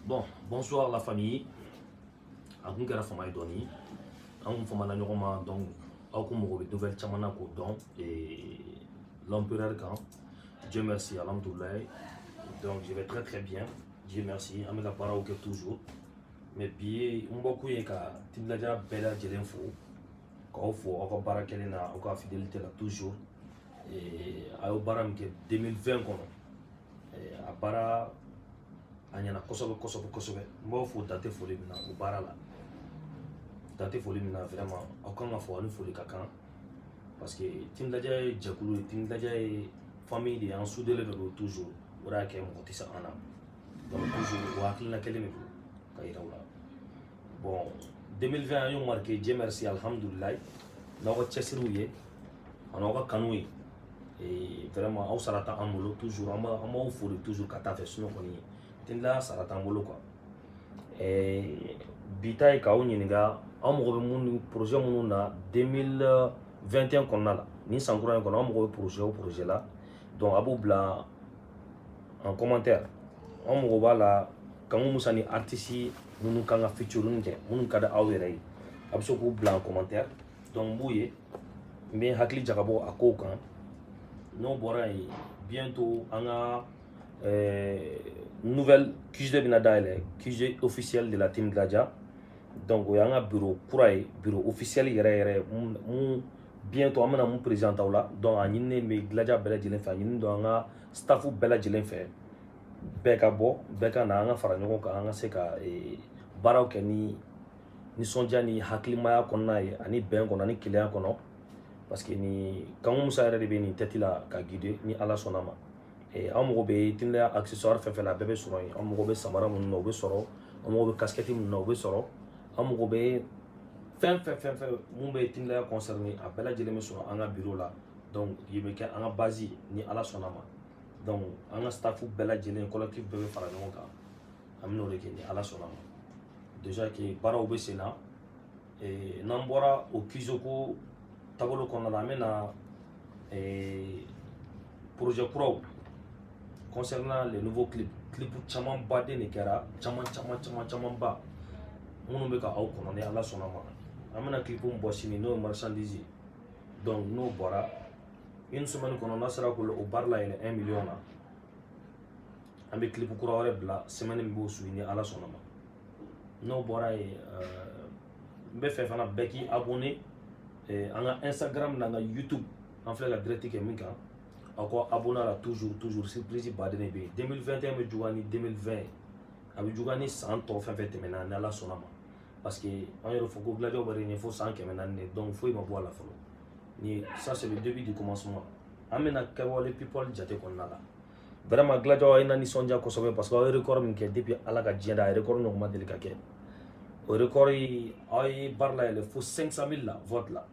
Bon, bonsoir la famille. Agun kɛra fama ye dɔɔni. An kun famana ɲɔgɔn ma donc aw kun mago bɛ nouvelle caman na k'o dɔn l'empereur kan. Dieu merci, alhamdoulilah. Donc je vais très bien. Dieu merci. An bɛ ka baaraw kɛ toujours. Mais bi n bɔ kun ye ka timinadiya bɛɛ lajɛlen fo. K'aw fo aw ka baara kɛlen na aw ka fidélité la toujours. A y'o baara min kɛ 2020 kɔnɔ. A baara a ɲɛna kosɛbɛ n b'aw fo dante foli min na o baara la dante foli min na vraiment aw kan ka fɔ ani foli ka kan parce que timinadiya ye jɛkulu ye timinadiya ye famille de ye an soudelen de don toujours o de y'a kɛ mɔgɔ tɛ se an na donc toujours o hakilina kelen de don ka yira u la bon 2020 an y'o marqué Dieu merci alhamdoulilah n'aw ka cɛsiriw ye ani aw ka kanu ye vraiment aw sara t'an bolo toujours an b'aw foli toujours ka taa fɛ sinon kɔni Tinda sara t'an bolo quoi. Bita ye k'aw ɲininka aw mago bɛ mun projet minnu na 2021 kɔnɔna la ni san kura in kɔnɔ aw mago bɛ projet la donc a b'u bila en commentaire aw mago b'a la Kanku Musa ni artiste minnu kan ka featuring kɛ minnu ka di aw yɛrɛ ye a bɛ se k'u bila en commentaire donc n b'u ye n bɛ hakili jagabɔ a kow kan n'o bɔra yen bientôt an ka nouvelle QG bina dayɛlɛ QG officiel de la team Gladia donc o y'an ka bureau kura ye bureau officiel yɛrɛ mun bientôt an bɛna mun président aw la donc a ɲininen bɛ Gladia bɛɛ lajɛlen fɛ a ɲininen don an ka staff bɛɛ lajɛlen fɛ bɛɛ ka bɔ bɛɛ ka na an ka fara ɲɔgɔn kan an ka se ka baaraw kɛ ni nisɔndiya ni hakilimaya kɔnɔna ye ani bɛn kɔnɔ ani kelenya kɔnɔ parce que ni Kanku Musa yɛrɛ de bɛ nin tête la ka guider ni Ala sɔnna ma aw mago bɛ timinadiya accessoire fɛn fɛn la a bɛɛ bɛ sɔrɔ yen aw mago bɛ samara minnu na o bɛ sɔrɔ aw mago bɛ casquette minnu na o bɛ sɔrɔ aw mago bɛ fɛn mun bɛ timinadiya concerné a bɛɛ lajɛlen bɛ sɔrɔ an ka bureau la donc yen bɛ kɛ an ka base ye ni Ala sɔnna ma donc an ka staff bɛɛ lajɛlen collectif bɛɛ bɛ fara ɲɔgɔn kan an bɛ n'o de kɛ ni Ala sɔnna ma déjà que baaraw bɛ sen na n'an bɔra o QG ko taabolo kɔnɔna la an bɛ na projet kuraw concernant les nouveaux clips caman baden de kɛra caman ba minnu bɛ ka aw kɔnɔ ni Ala sɔnna ma an bɛna clip min bɔ sini n'o ye marchandise donc n'o bɔra une semaine kɔnɔ n'a sera k'o baara layɛlɛ 1 million na an bɛ clip kura wɛrɛ bila semaine min b'o suit ni Ala sɔnna ma n'o bɔra yen n bɛ fɛ fana bɛɛ k'i abonné an ka Instagram n'an ka YouTube an filɛ ka direct kɛ min kan aw ko abonné la toujours surprise baden de bɛ yen 2021 bɛ juguya ni 2020 a bɛ juguya ni san tɔ fɛn fɛn tɛmɛna ni Ala sɔnna ma parce que an yɛrɛ fɔ ko Gladia bɛ ɲɛ fo san 400 de donc foyi ma bɔ a la fɔlɔ ni ça c'est le début du commencement an bɛna kɛwale people jate kɔnɔna la vraiment Gladia aw ye na nisɔndiya kosɛbɛ parce que aw ye record min kɛ depuis Ala ka diɲɛ da a ye record ɲɔgɔn ma deli ka kɛ o record yi aw ye baara layɛlɛ fo 500 000 la vote la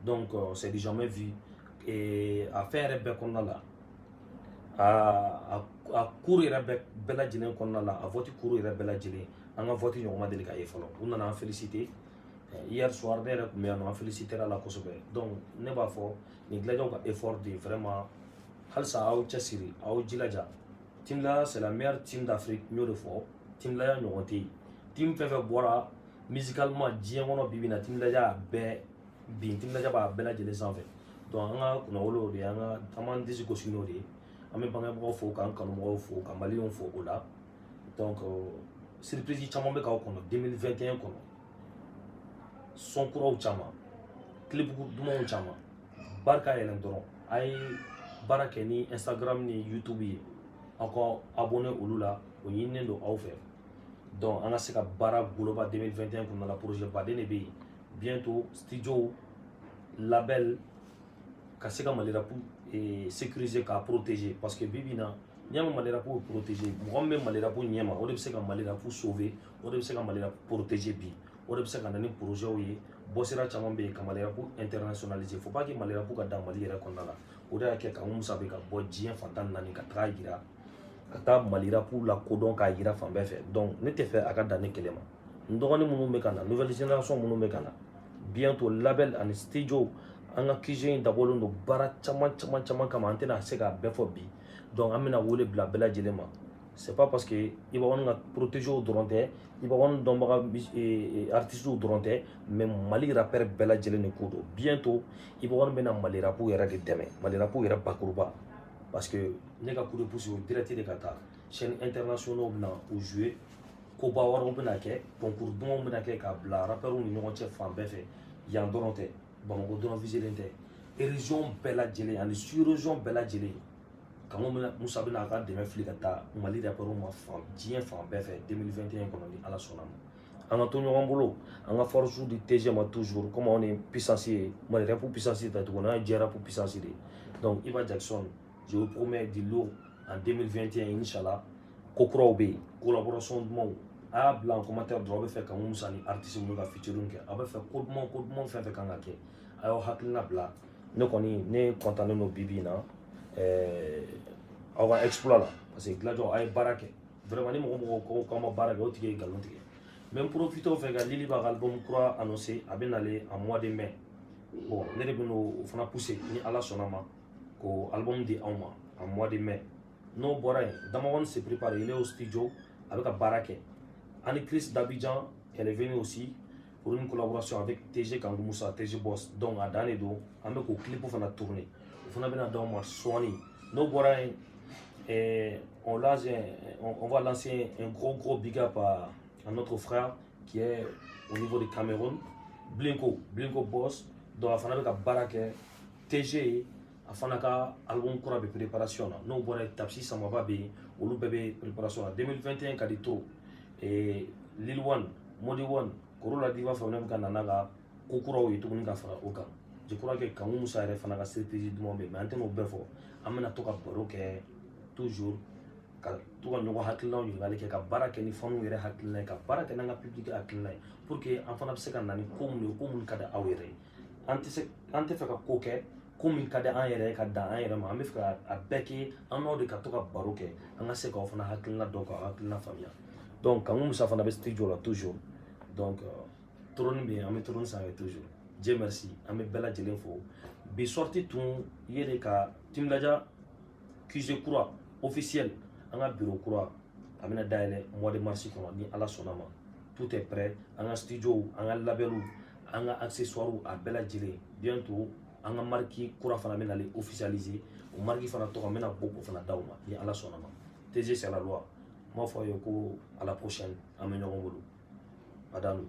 donc c'est du jamais vu a fɛn yɛrɛ bɛɛ kɔnɔna la a cours yɛrɛ bɛɛ lajɛlen kɔnɔna la a vote cours yɛrɛ bɛɛ lajɛlen an ka vote ɲɔgɔn ma deli ka ye fɔlɔ u nana an féliciter hier soir ne yɛrɛ tun bɛ yan nɔ an féliciter la kosɛbɛ donc ne b'a fɔ nin Gladiaw ka effort de vraiment halisa aw cɛsiri aw jilaja Timinadiya c'est la meilleure team d'Afrique n y'o de fɔ Timinadiya ɲɔgɔn tɛ yen team fɛn fɛn bɔra musicalement diɲɛ kɔnɔ bi bi in na Timinadiya bɛɛ bin Timinadiya b'a bɛɛ lajɛlen sanfɛ donc an ka kunnawolo o de ye an b'an disi gosi n'o de ye an bɛ bangebagaw fo k'an kanubagaw fo ka maliyɛnw fo o la donc surprise caman bɛ k'aw kɔnɔ 2021 kɔnɔ son kuraw caman clip dumanw caman barika yɛlɛn dɔrɔn a ye baara kɛ ni Instagram ni YouTube ye aw ka abonné olu la o ɲininen don aw fɛ donc an ka se ka baara goloba 2021 kɔnɔna la projet baden de bɛ yen bientôt studio label ka se ka Mali rap sécuriser k'a protéger parce que bi bi in na n'i y'a mɛn Mali rap bɛ protéger mɔgɔ min bɛ Mali rap ɲɛma o de bɛ se ka Mali rap sauver o de bɛ se ka Mali rap protéger bi o de bɛ se ka na ni projets ye bɔsira caman bɛ yen ka Mali rap internationaliser faut pas que Mali rap ka dan Mali yɛrɛ kɔnɔna la o de y'a kɛ Kanku Musa bɛ ka bɔ diɲɛ fantan naani ka taga yira ka taa Mali rap lakodɔn k'a yira fan bɛɛ fɛ donc ne tɛ fɛ a ka dan ne kelen ma n dɔgɔnin minnu bɛ ka na nouvelle génération minnu bɛ ka na bientôt label ani studio an ka QG in dabɔlen don baara caman kama an tɛna se k'a bɛɛ fɔ bi donc an bɛna wele bila bɛɛ lajɛlen ma c'est pas parce que i b'a ka protéger o dɔrɔn tɛ i b'a dɔnbaga artistes dɔrɔn tɛ mais Mali rappeur bɛɛ lajɛlen de ko don bientôt i b'a bɛna Mali rap yɛrɛ de dɛmɛ Mali rap yɛrɛ bakuruba parce que ne ka coup de pouce o direct de ka taa chaîne internationaux bɛna o jouer koba wɛrɛw bɛna kɛ concours dumanw bɛna kɛ k'a bila rappeurs ni ɲɔgɔn cɛ fan bɛɛ fɛ yan dɔrɔn tɛ Bamakɔ dɔrɔn viselen tɛ région bɛɛ lajɛlen ani sous-région bɛɛ lajɛlen Kango Musa bɛna a ka dɛmɛ fili ka taa Mali rappeurs ma diɲɛ fan bɛɛ fɛ 2021 kɔnɔ ni Ala sɔnna ma an ka to ɲɔgɔn bolo an ka force di TG ma toujours comme on est puissance ye Mali rap puissance ta tuguni an ye diɲɛ rap puissance de donc Iba Jackson je vous promets du lourd en 2021 inchallah ko kuraw bɛ yen collaboration dumanw a y'a bila en commentaire dɔrɔn a bɛ fɛ Kango Musa ni artiste minnu ka featuring kɛ a bɛ fɛ ko duman fɛn fɛn kan ka kɛ a y'aw hakilina bila ne kɔni ne content don bi bi in na aw ka exploit la parce que Gladjo a ye baara kɛ vraiment ni mɔgɔ ko k'aw ma baara kɛ o tigi ye nkalon tigɛ mais n profite o fɛ ka Lili b'a ka album kura annoncé a bɛ nalen en mois de mai bon ne de bɛ n'o fana pousser ni Ala sɔnna ma ko album di aw ma en mois de mai n'o bɔra yen Damakɔni se prépare il est au studio a bɛ ka baara kɛ Annie Chris d'Abidjan elle est venue aussi pour une collaboration avec TG Kango Musa TG Boss donc a dan de don an bɛ k'o clip fana tourner o fana bɛna d'aw ma sɔɔni n'o bɔra yen on va lancer un gros big up à notre frère qui est au niveau du Cameroun, Blinko Boss, donc a fana bɛ ka baara kɛ TG a fana ka album kura bɛ préparation na n'o bɔra yen Tapsi Samaba bɛ yen olu bɛɛ bɛ préparation na 2021 ka di to Lil One, Modi One, Korola Diva fana bɛ ka na n'a ka ko kuraw ye tuguni ka fara o kan je crois que Kango Musa yɛrɛ fana ka stratégie duman bɛ yen mais an tɛ n'o bɛɛ fɔ an bɛna to ka baro kɛ toujours ka to ka ɲɔgɔn hakilinaw ɲininkali kɛ ka baara kɛ ni faniw yɛrɛ hakilina ye ka baara kɛ n'an ka public hakilina ye pour que an fana bɛ se ka na ni ko minnu ye ko minnu ka di aw yɛrɛ ye an tɛ fɛ ka ko kɛ ko min ka di an yɛrɛ ye ka dan an yɛrɛ ma an bɛ fɛ ka a bɛɛ kɛ an n'aw de ka to ka baro kɛ an ka se k'aw fana hakilina dɔn k'aw hakilina faamuya donc Kango Musa fana bɛ studio la toujours donc trône bɛ yen an bɛ trône sanfɛ toujours Dieu merci an bɛ bɛɛ lajɛlen fo bi sorti tun ye de ka timinadiya QG kura officiel an ka bureau kura a bɛna dayɛlɛ mois de mars kɔnɔ ni Ala sɔnna ma tout est prêt an ka studio an ka labelu an ka accessoires a bɛɛ lajɛlen bientôt an ka marque kura fana bɛna ale officialiser o marque fana tɔgɔ n bɛna bɔ k'o fana d'aw ma ni Ala sɔnna ma TG c'est la loi n b'a fɔ aw ye ko à la prochaine an bɛ ɲɔgɔn bolo a dan don